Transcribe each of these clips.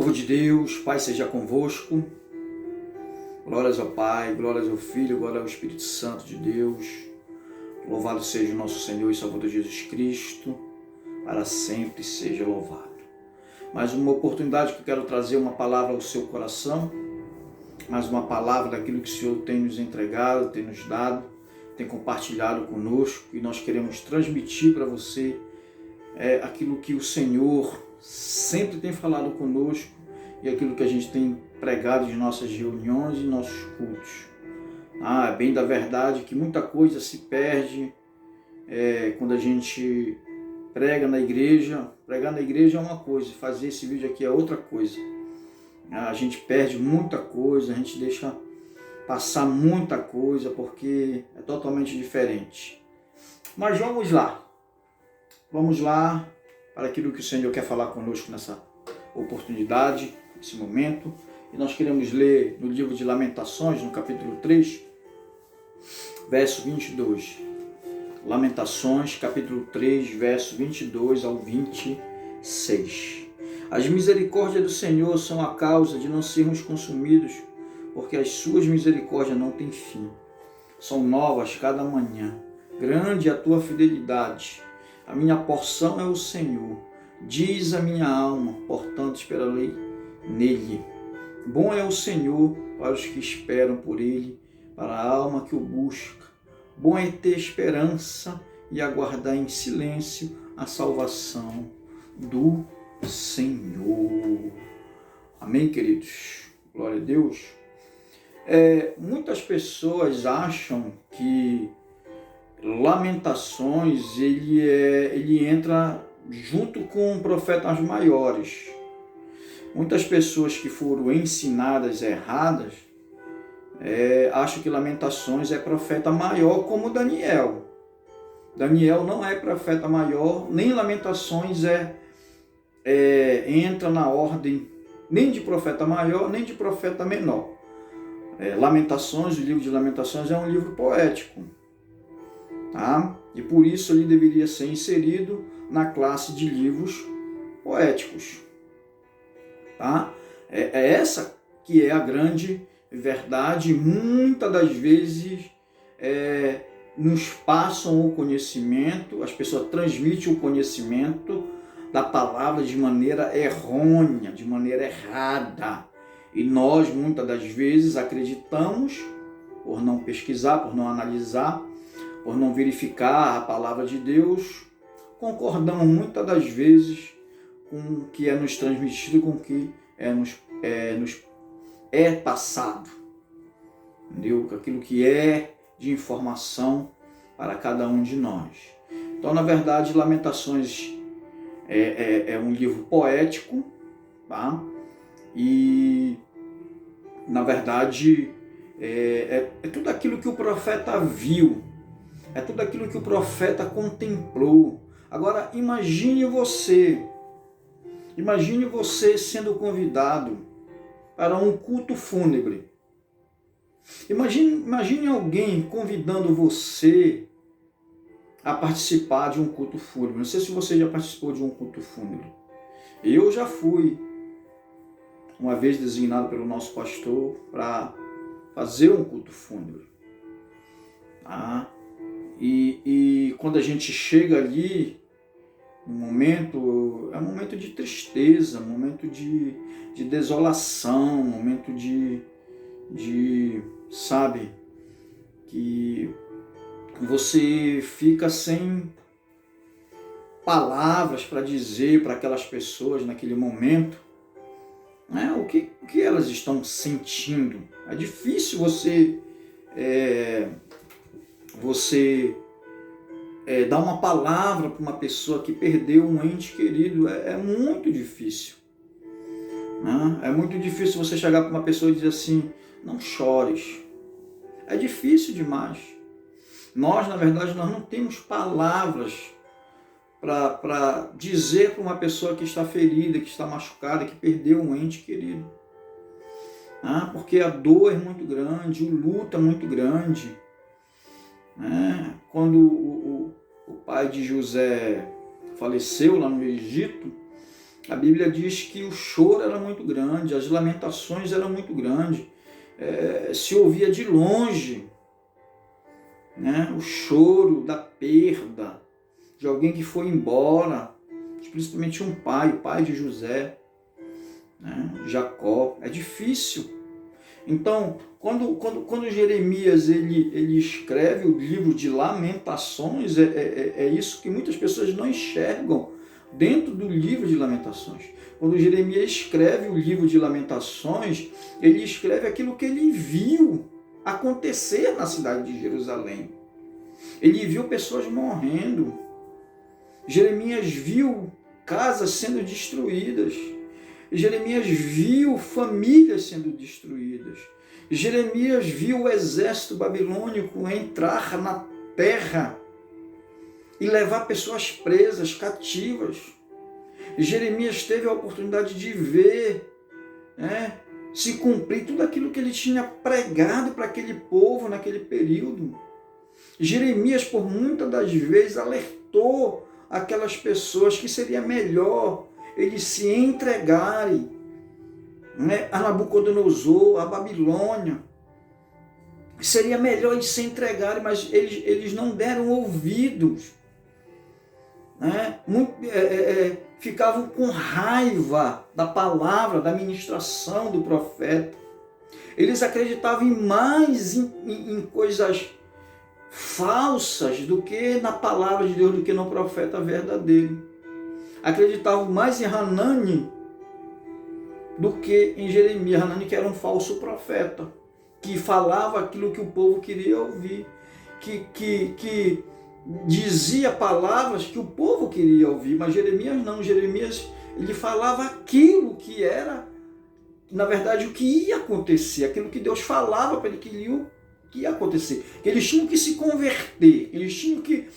Povo de Deus, Pai seja convosco. Glórias ao Pai, glórias ao Filho, glórias ao Espírito Santo de Deus. Louvado seja o nosso Senhor e Salvador Jesus Cristo, para sempre seja louvado. Mais uma oportunidade que eu quero trazer uma palavra ao seu coração, mais uma palavra daquilo que o Senhor tem nos entregado, tem nos dado, tem compartilhado conosco, e nós queremos transmitir para você aquilo que o Senhor sempre tem falado conosco e aquilo que a gente tem pregado em nossas reuniões e nossos cultos. É bem da verdade que muita coisa se perde quando a gente prega na igreja. Pregar na igreja é uma coisa, fazer esse vídeo aqui é outra coisa. A gente perde muita coisa, a gente deixa passar muita coisa porque é totalmente diferente. Mas vamos lá para aquilo que o Senhor quer falar conosco nessa oportunidade, nesse momento. E nós queremos ler no livro de Lamentações, no capítulo 3, verso 22. Lamentações, capítulo 3, verso 22 ao 26. As misericórdias do Senhor são a causa de não sermos consumidos, porque as suas misericórdias não têm fim. São novas cada manhã. Grande é a tua fidelidade. A minha porção é o Senhor. Diz a minha alma, portanto esperarei nele. Bom é o Senhor para os que esperam por ele, para a alma que o busca. Bom é ter esperança e aguardar em silêncio a salvação do Senhor. Amém, queridos? Glória a Deus. Muitas pessoas acham que Lamentações ele entra junto com profetas maiores. Muitas pessoas que foram ensinadas erradas acham que Lamentações é profeta maior como Daniel. Daniel não é profeta maior, nem Lamentações entra na ordem nem de profeta maior, nem de profeta menor. Lamentações, o livro de Lamentações é um livro poético. E por isso ele deveria ser inserido na classe de livros poéticos. É essa que é a grande verdade. Muitas das vezes nos passam o conhecimento, as pessoas transmitem o conhecimento da palavra de maneira errônea, de maneira errada. E nós, muitas das vezes, acreditamos, por não pesquisar, por não analisar, por não verificar a palavra de Deus, concordamos muitas das vezes com o que é nos transmitido, com o que nos é passado. Entendeu? Com aquilo que é de informação para cada um de nós. Então, na verdade, Lamentações é um livro poético, E, na verdade, é tudo aquilo que o profeta viu. É tudo aquilo que o profeta contemplou. Agora, imagine você sendo convidado para um culto fúnebre. Imagine alguém convidando você a participar de um culto fúnebre. Não sei se você já participou de um culto fúnebre. Eu já fui, uma vez designado pelo nosso pastor para fazer um culto fúnebre. E quando a gente chega ali, é um momento de tristeza, um momento de desolação, um momento sabe, que você fica sem palavras para dizer para aquelas pessoas naquele momento, o que elas estão sentindo. É difícil você dar uma palavra para uma pessoa que perdeu um ente querido. É muito difícil. É muito difícil você chegar para uma pessoa e dizer assim: não chores. É difícil demais. Nós, na verdade, nós não temos palavras para dizer para uma pessoa que está ferida, que está machucada, que perdeu um ente querido. Porque a dor é muito grande, o luto é muito grande. Quando o pai de José faleceu lá no Egito, A Bíblia diz que o choro era muito grande, as lamentações eram muito grandes, se ouvia de longe, né, o choro da perda de alguém que foi embora, principalmente um pai, o pai de José, né, Jacó. É difícil. Então, quando Jeremias ele escreve o livro de Lamentações, é isso que muitas pessoas não enxergam dentro do livro de Lamentações. Quando Jeremias escreve o livro de Lamentações, ele escreve aquilo que ele viu acontecer na cidade de Jerusalém. Ele viu pessoas morrendo. Jeremias viu casas sendo destruídas. Jeremias viu famílias sendo destruídas. Jeremias viu o exército babilônico entrar na terra e levar pessoas presas, cativas. Jeremias teve a oportunidade de ver, né, se cumprir tudo aquilo que ele tinha pregado para aquele povo naquele período. Jeremias, por muitas das vezes, alertou aquelas pessoas que seria melhor eles se entregarem, né, a Nabucodonosor, a Babilônia. Seria melhor eles se entregarem, mas eles não deram ouvidos. Né? Ficavam com raiva da palavra, da ministração do profeta. Eles acreditavam mais em coisas falsas do que na palavra de Deus, do que no profeta verdadeiro. Acreditavam mais em Hanani do que em Jeremias. Hanani, que era um falso profeta, que falava aquilo que o povo queria ouvir, que dizia palavras que o povo queria ouvir, mas Jeremias não. Jeremias, ele falava aquilo que era, na verdade, o que ia acontecer, aquilo que Deus falava para ele que ia acontecer, que eles tinham que se converter, eles tinham que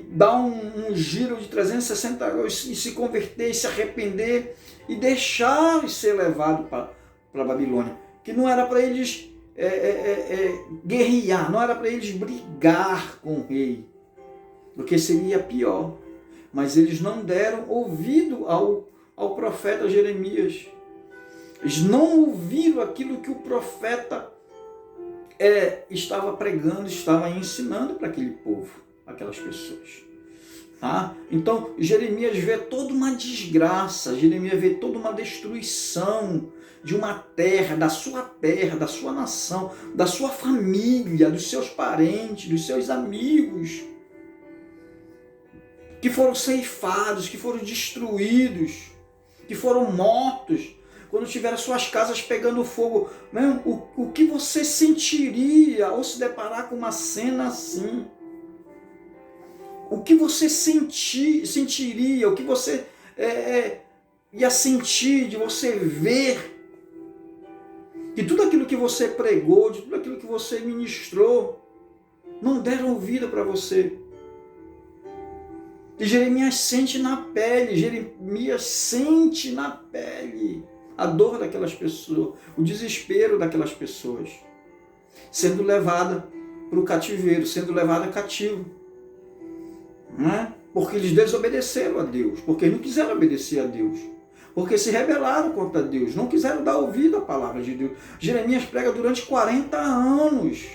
dar um giro de 360 graus e se converter, e se arrepender e deixar de ser levado para a Babilônia, que não era para eles guerrear, não era para eles brigar com o rei, porque seria pior. Mas eles não deram ouvido ao profeta Jeremias. Eles não ouviram aquilo que o profeta estava pregando, estava ensinando para aquele povo, aquelas pessoas. Tá? Então, Jeremias vê toda uma desgraça, Jeremias vê toda uma destruição de uma terra, da sua nação, da sua família, dos seus parentes, dos seus amigos, que foram ceifados, que foram destruídos, que foram mortos, quando tiveram suas casas pegando fogo. O que você sentiria ao se deparar com uma cena assim? O que você sentiria, o que você ia sentir de você ver que tudo aquilo que você pregou, de tudo aquilo que você ministrou, não deram ouvido para você? E Jeremias sente na pele, a dor daquelas pessoas, o desespero daquelas pessoas, sendo levada para o cativeiro, sendo levada cativo. Né? Porque eles desobedeceram a Deus, porque eles não quiseram obedecer a Deus, porque se rebelaram contra Deus, não quiseram dar ouvido à palavra de Deus. Jeremias prega durante 40 anos.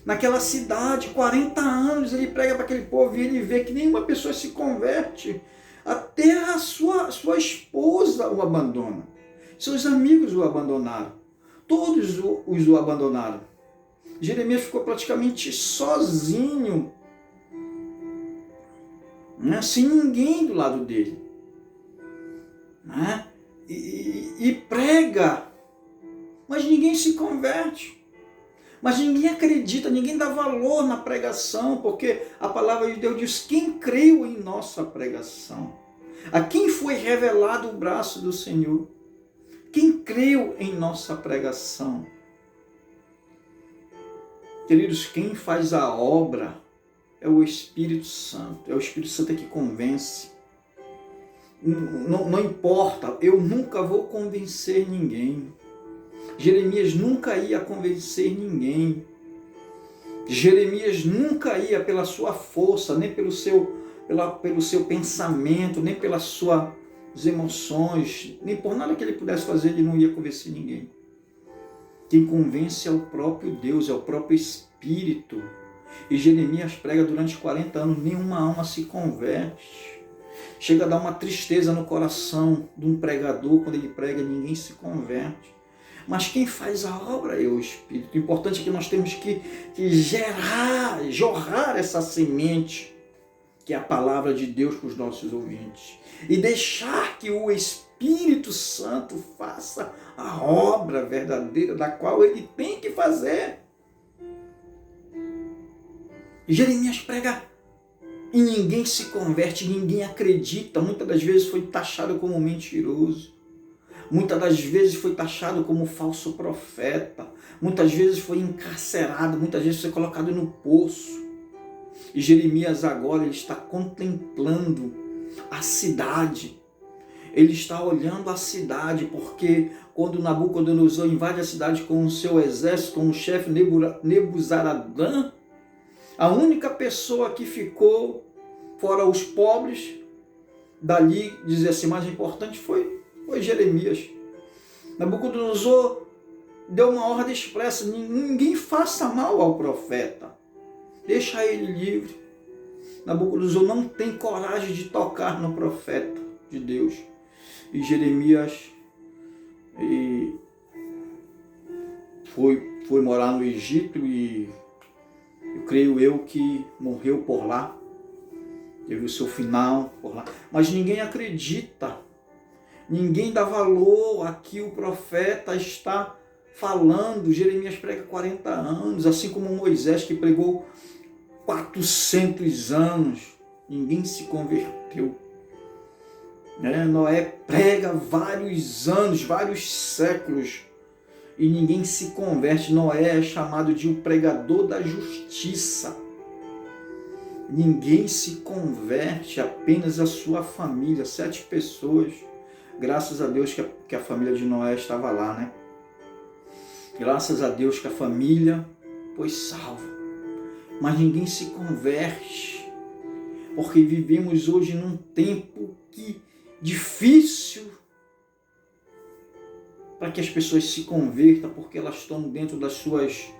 Naquela cidade, 40 anos, ele prega para aquele povo e ele vê que nenhuma pessoa se converte. Até a sua esposa o abandona. Seus amigos o abandonaram. Todos o abandonaram. Jeremias ficou praticamente sozinho, né? Sem ninguém do lado dele. Né? E prega, mas ninguém se converte. Mas ninguém acredita, ninguém dá valor na pregação, porque a palavra de Deus diz: quem creu em nossa pregação? A quem foi revelado o braço do Senhor? Quem creu em nossa pregação? Queridos, quem faz a obra é o Espírito Santo. É o Espírito Santo que convence. Não importa, eu nunca vou convencer ninguém. Jeremias nunca ia convencer ninguém. Jeremias nunca ia pela sua força, nem pelo seu pelo seu pensamento, nem pelas suas emoções, nem por nada que ele pudesse fazer, ele não ia convencer ninguém. Quem convence é o próprio Deus, é o próprio Espírito. E Jeremias prega durante 40 anos, nenhuma alma se converte. Chega a dar uma tristeza no coração de um pregador, quando ele prega, ninguém se converte. Mas quem faz a obra é o Espírito. O importante é que nós temos que jorrar essa semente, que é a palavra de Deus para os nossos ouvintes. E deixar que o Espírito Santo faça a obra verdadeira da qual ele tem que fazer. Jeremias prega e ninguém se converte, ninguém acredita. Muitas das vezes foi taxado como mentiroso. Muitas das vezes foi taxado como falso profeta. Muitas vezes foi encarcerado, muitas vezes foi colocado no poço. E Jeremias agora ele está contemplando a cidade. Ele está olhando a cidade, porque quando Nabucodonosor invade a cidade com o seu exército, com o chefe Nebuzaradã, a única pessoa que ficou, fora os pobres, dali, dizer assim, mais importante foi Jeremias. Nabucodonosor deu uma ordem expressa, ninguém faça mal ao profeta, deixa ele livre. Nabucodonosor não tem coragem de tocar no profeta de Deus. E Jeremias foi morar no Egito e eu creio que morreu por lá, teve o seu final por lá. Mas ninguém acredita, ninguém dá valor a que o profeta está falando. Jeremias prega 40 anos, assim como Moisés que pregou 400 anos, ninguém se converteu. Noé prega vários anos, vários séculos, e ninguém se converte. Noé é chamado de o pregador da justiça. Ninguém se converte, apenas a sua família, 7 pessoas. Graças a Deus que a família de Noé estava lá, né? Graças a Deus que a família foi salva. Mas ninguém se converte, porque vivemos hoje num tempo difícil para que as pessoas se convertam, porque elas estão dentro das suas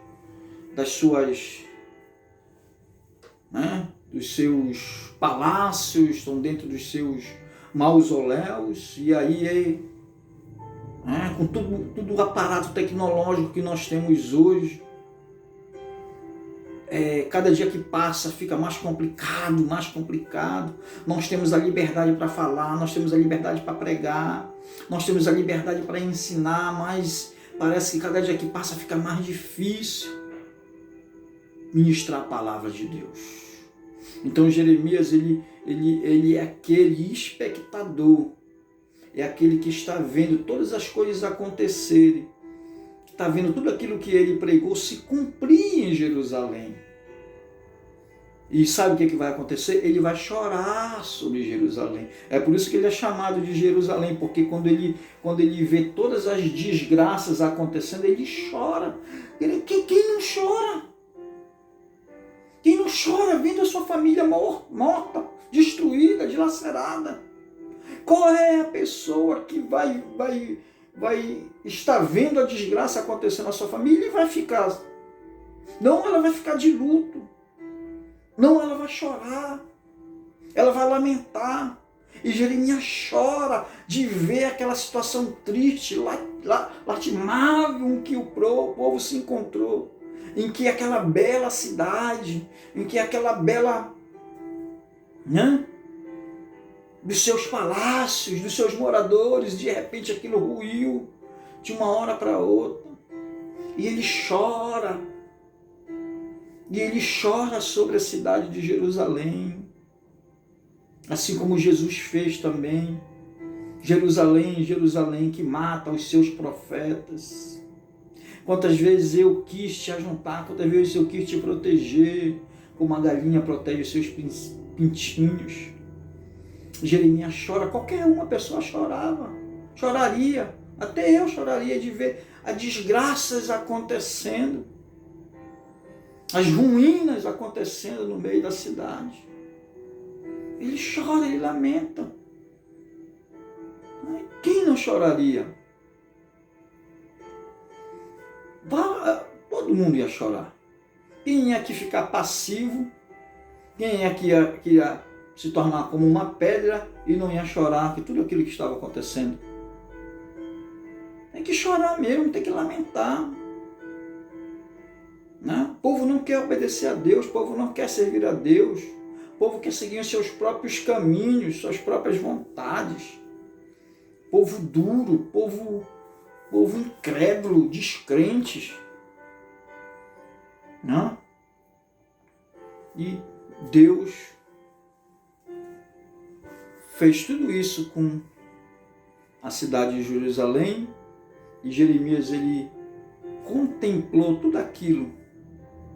dos seus palácios, estão dentro dos seus mausoléus, e aí com tudo o aparato tecnológico que nós temos hoje, cada dia que passa fica mais complicado. Nós temos a liberdade para falar, nós temos a liberdade para pregar, nós temos a liberdade para ensinar, mas parece que cada dia que passa fica mais difícil ministrar a palavra de Deus. Então Jeremias ele é aquele espectador, é aquele que está vendo todas as coisas acontecerem, está vendo tudo aquilo que ele pregou se cumprir em Jerusalém. E sabe o que vai acontecer? Ele vai chorar sobre Jerusalém. É por isso que ele é chamado de Jerusalém, porque quando ele vê todas as desgraças acontecendo, ele chora. Quem não chora? Quem não chora vendo a sua família morta, destruída, dilacerada? Qual é a pessoa que vai estar vendo a desgraça acontecendo na sua família e vai ficar? Não, ela vai ficar de luto. Não, ela vai chorar. Ela vai lamentar. E Jeremias chora de ver aquela situação triste, lastimável em que o povo se encontrou. Em que aquela bela cidade, em que aquela bela, dos seus palácios, dos seus moradores, de repente aquilo ruiu de uma hora para outra. E ele chora. E ele chora sobre a cidade de Jerusalém, assim como Jesus fez também. Jerusalém, Jerusalém, que mata os seus profetas. Quantas vezes eu quis te ajuntar, quantas vezes eu quis te proteger, como a galinha protege os seus pintinhos. Jeremias chora, qualquer uma pessoa choraria, até eu choraria de ver as desgraças acontecendo, as ruínas acontecendo no meio da cidade. Ele chora, ele lamenta. Quem não choraria? Todo mundo ia chorar. Quem ia que ficar passivo? Quem é que ia se tornar como uma pedra e não ia chorar que tudo aquilo que estava acontecendo? Tem que chorar mesmo, tem que lamentar. Né? O povo não quer obedecer a Deus, o povo não quer servir a Deus, o povo quer seguir os seus próprios caminhos, suas próprias vontades. Povo duro, povo incrédulo, descrentes. Né? E Deus fez tudo isso com a cidade de Jerusalém, e Jeremias ele contemplou tudo aquilo,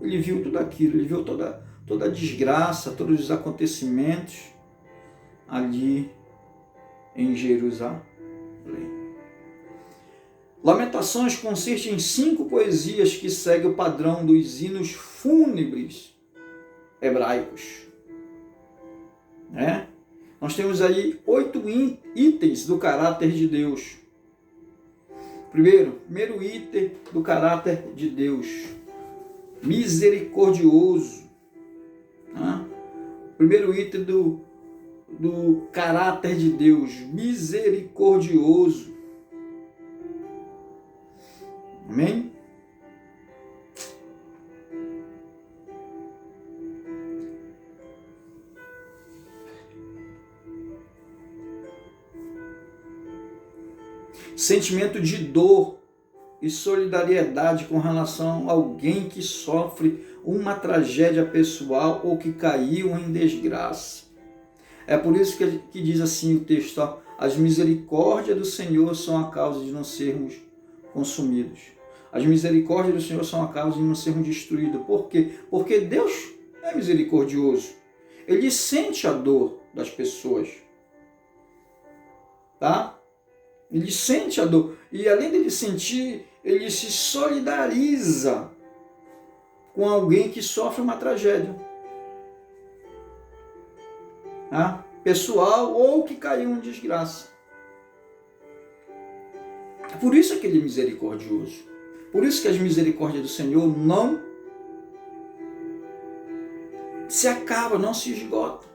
ele viu tudo aquilo, ele viu toda a desgraça, todos os acontecimentos ali em Jerusalém. Lamentações consiste em 5 poesias que seguem o padrão dos hinos fúnebres hebraicos. Né? Nós temos aí 8 itens do caráter de Deus. Primeiro item do caráter de Deus, misericordioso. Né? Primeiro item do caráter de Deus, misericordioso. Amém? Sentimento de dor e solidariedade com relação a alguém que sofre uma tragédia pessoal ou que caiu em desgraça. É por isso que diz assim o texto, ó, as misericórdias do Senhor são a causa de não sermos consumidos. As misericórdias do Senhor são a causa de não sermos destruídos. Por quê? Porque Deus é misericordioso. Ele sente a dor das pessoas. Tá? Ele sente a dor. E além dele sentir, ele se solidariza com alguém que sofre uma tragédia. Tá? Pessoal ou que caiu em desgraça. Por isso é que ele é misericordioso. Por isso que as misericórdias do Senhor não se acabam, não se esgotam.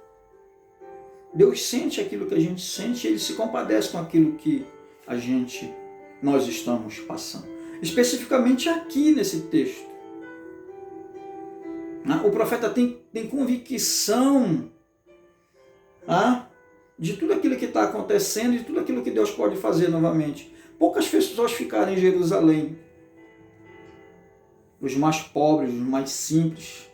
Deus sente aquilo que a gente sente e Ele se compadece com aquilo que nós estamos passando. Especificamente aqui nesse texto. O profeta tem convicção de tudo aquilo que está acontecendo e de tudo aquilo que Deus pode fazer novamente. Poucas pessoas ficaram em Jerusalém. Os mais pobres, os mais simples.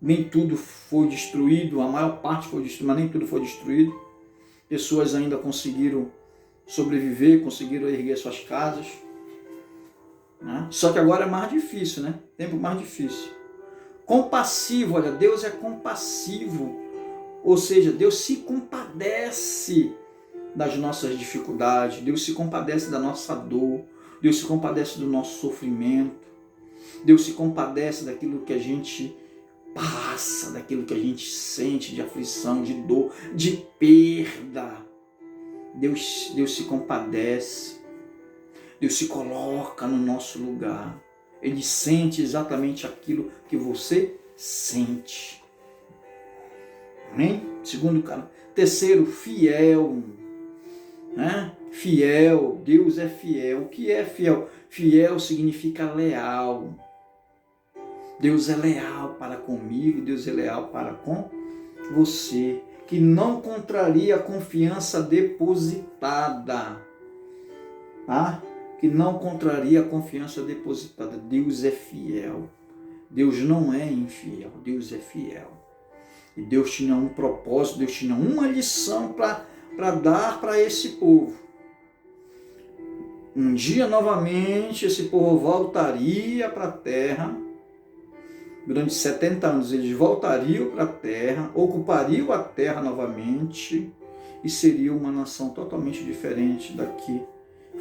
Nem tudo foi destruído, a maior parte foi destruída, mas nem tudo foi destruído. Pessoas ainda conseguiram sobreviver, conseguiram erguer suas casas. Só que agora é mais difícil, né? Tempo mais difícil. Compassivo, olha, Deus é compassivo. Ou seja, Deus se compadece das nossas dificuldades, Deus se compadece da nossa dor, Deus se compadece do nosso sofrimento, Deus se compadece daquilo que a gente passa, daquilo que a gente sente de aflição, de dor, de perda. Deus se compadece, Deus se coloca no nosso lugar, Ele sente exatamente aquilo que você sente. Amém? Segundo cara. Terceiro, fiel. Fiel, Deus é fiel. O que é fiel? Fiel significa leal. Deus é leal para comigo, Deus é leal para com você, que não contraria a confiança depositada. Que não contraria a confiança depositada. Deus é fiel. Deus não é infiel, Deus é fiel. E Deus tinha um propósito, Deus tinha uma lição para dar para esse povo. Um dia, novamente, esse povo voltaria para a terra. Durante 70 anos, eles voltariam para a terra, ocupariam a terra novamente e seria uma nação totalmente diferente da que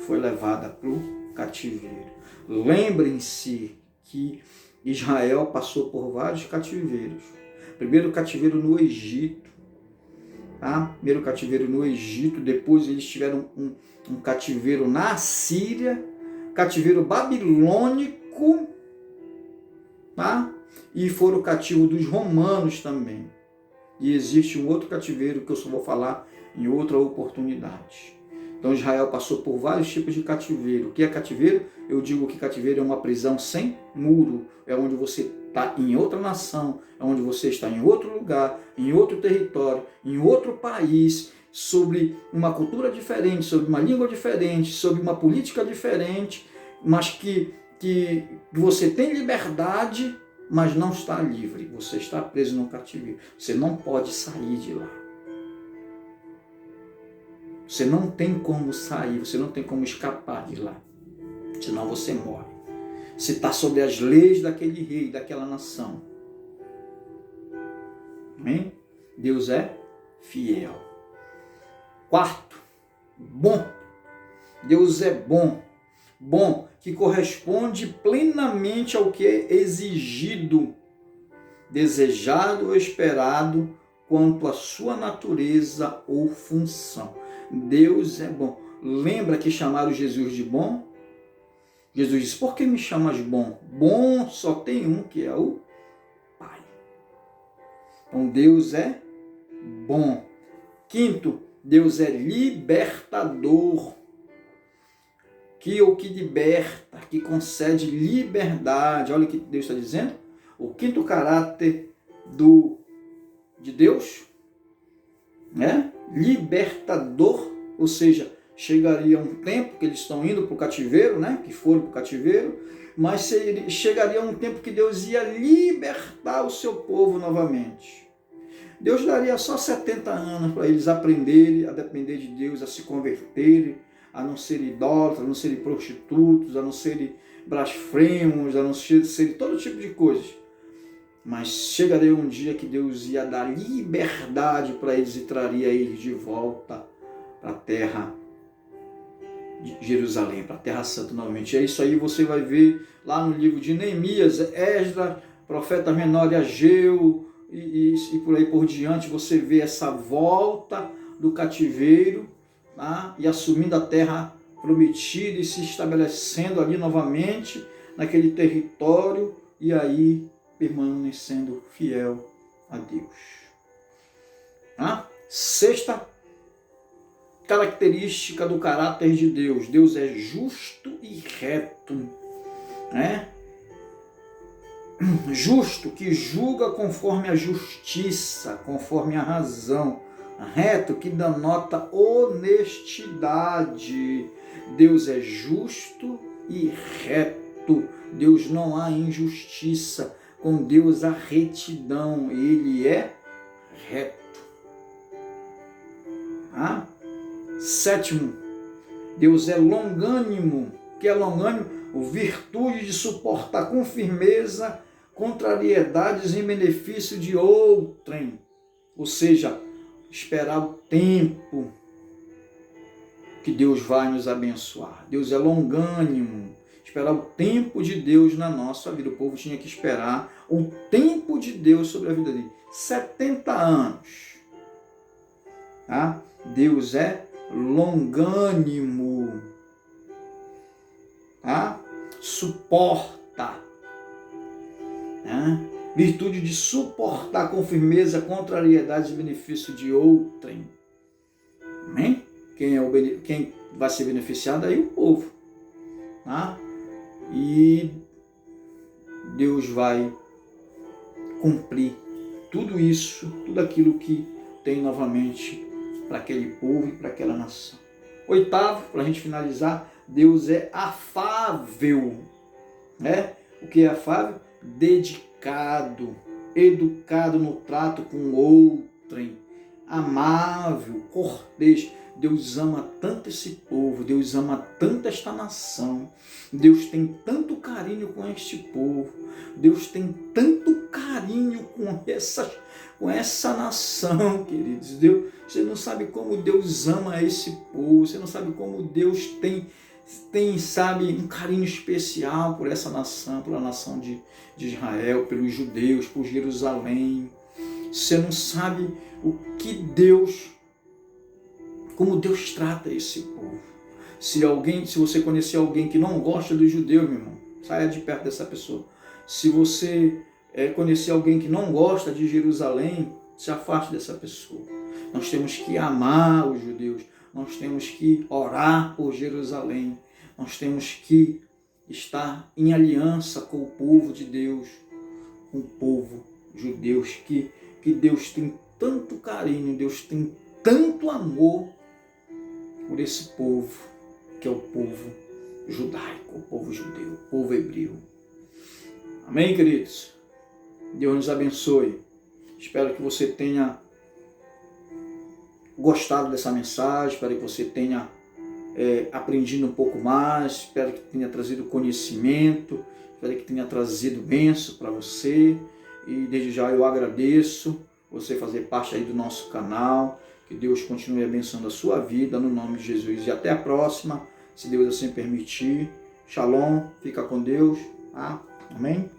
foi levada para o cativeiro. Lembrem-se que Israel passou por vários cativeiros. Primeiro cativeiro no Egito, tá? Primeiro cativeiro no Egito, depois eles tiveram um cativeiro na Síria, cativeiro babilônico, tá? E foram cativos dos romanos também. E existe um outro cativeiro que eu só vou falar em outra oportunidade. Então Israel passou por vários tipos de cativeiro. O que é cativeiro? Eu digo que cativeiro é uma prisão sem muro. É onde você está em outra nação, é onde você está em outro lugar, em outro território, em outro país, sobre uma cultura diferente, sobre uma língua diferente, sobre uma política diferente, mas que você tem liberdade, mas não está livre. Você está preso no cativeiro. Você não pode sair de lá. Você não tem como sair, você não tem como escapar de lá. Senão você morre. Você está sob as leis daquele rei, daquela nação. Amém? Deus é fiel. Quarto, bom. Deus é bom. Bom, que corresponde plenamente ao que é exigido, desejado ou esperado quanto à sua natureza ou função. Deus é bom. Lembra que chamaram Jesus de bom? Jesus disse, por que me chamas bom? Bom só tem um, que é o Pai. Então Deus é bom. Quinto, Deus é libertador. Que liberta, que concede liberdade. Olha o que Deus está dizendo. O quinto caráter de Deus, né? Libertador, ou seja, chegaria um tempo que eles estão indo para o cativeiro, né? Que foram para o cativeiro, mas chegaria um tempo que Deus ia libertar o seu povo novamente. Deus daria só 70 anos para eles aprenderem a depender de Deus, a se converterem, a não serem idólatras, a não serem prostitutos, a não serem blasfemos, a não serem todo tipo de coisas. Mas chegaria um dia que Deus ia dar liberdade para eles e traria eles de volta para a terra de Jerusalém, para a Terra Santa novamente. É isso aí, você vai ver lá no livro de Neemias, Esdras, profeta menor de Ageu e por aí por diante, você vê essa volta do cativeiro, tá? E assumindo a terra prometida e se estabelecendo ali novamente naquele território e aí permanecendo fiel a Deus. Tá? Sexta característica do caráter de Deus. Deus é justo e reto, né? Justo, que julga conforme a justiça, conforme a razão. Reto, que denota honestidade. Deus é justo e reto. Deus não há injustiça. Com Deus há retidão. Ele é reto. Ah? Sétimo, Deus é longânimo. Que é longânimo? Virtude de suportar com firmeza contrariedades em benefício de outrem. Ou seja, esperar o tempo que Deus vai nos abençoar. Deus é longânimo. Esperar o tempo de Deus na nossa vida. O povo tinha que esperar o tempo de Deus sobre a vida dele. 70 anos. Tá? Deus é longânimo. Tá? Suporta. Tá? Virtude de suportar com firmeza contrariedades e benefício de outrem. Amém? Quem vai ser beneficiado aí? O povo. Tá? E Deus vai cumprir tudo isso, tudo aquilo que tem novamente para aquele povo e para aquela nação. Oitavo, para a gente finalizar, Deus é afável. Né? O que é afável? Dedicado, educado no trato com outrem, amável, cortês. Deus ama tanto esse povo, Deus ama tanto esta nação, Deus tem tanto carinho com este povo, Deus tem tanto carinho com essa nação, queridos. Deus, você não sabe como Deus ama esse povo, você não sabe como Deus tem, sabe, um carinho especial por essa nação, pela nação de Israel, pelos judeus, por Jerusalém. Você não sabe como Deus trata esse povo. Se você conhecer alguém que não gosta dos judeus, meu irmão, saia de perto dessa pessoa. Se você conhecer alguém que não gosta de Jerusalém, se afaste dessa pessoa. Nós temos que amar os judeus, nós temos que orar por Jerusalém, nós temos que estar em aliança com o povo de Deus, com o povo judeu, que Deus tem tanto carinho, Deus tem tanto amor por esse povo, que é o povo judaico, o povo judeu, o povo hebreu. Amém, queridos? Deus nos abençoe. Espero que você tenha gostado dessa mensagem, espero que você tenha aprendido um pouco mais, espero que tenha trazido conhecimento, espero que tenha trazido bênção para você. E desde já eu agradeço você fazer parte aí do nosso canal. Que Deus continue abençoando a sua vida, no nome de Jesus. E até a próxima, se Deus assim permitir. Shalom, fica com Deus. Amém?